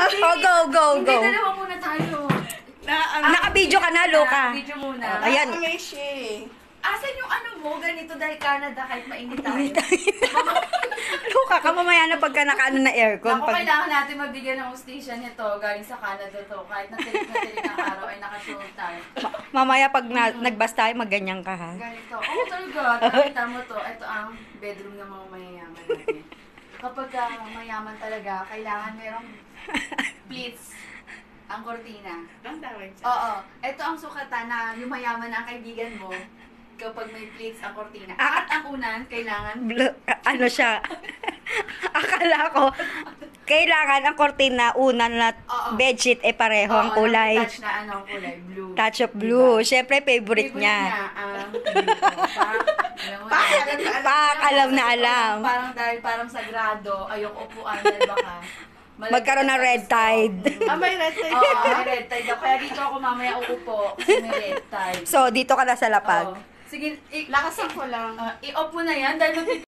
Oh, go, go, Hindi, go. dalawa muna tayo. Naka-video ka na, Luka. Video muna. Ayan. Asan yung ano mo? Ganito dahil Canada kahit mainit tayo. Luka ka, mamaya na pagka nakaano na aircon. Ako, kailangan natin mabigyan ng hostisya nito. Galing sa Canada to. Kahit natilig ng araw ay naka-show tayo. Mamaya pag nagbas tayo, magganyan ka ha. Ganito. Oo, talaga. Nakita mo to. Ito ang bedroom ng mga mayayaman natin. Kapag mayaman talaga, kailangan merong pleats ang kortina. Ang tawag siya. Oo. Ito ang sukatan na yung mayaman na ang kaibigan mo kapag may pleats ang kortina. Ah. At ang unan, kailangan Ano siya? Akala ko, kailangan ang kortina, unan na Oo. bedsheet, pareho ang Oo, kulay. touch na ano, kulay blue. Touch of blue. Diba? Siyempre, favorite niya. ang blue. Pak, alam na alam. Parang sagrado, ay yung upuan dahil baka Magkaroon ng red tide. May red tide. Oo, may red tide. Kaya dito ako mamaya uupo kasi may red tide. So, dito ka na sa lapag. Oo. Sige, Lakasan ko lang. i-off mo na yan dahil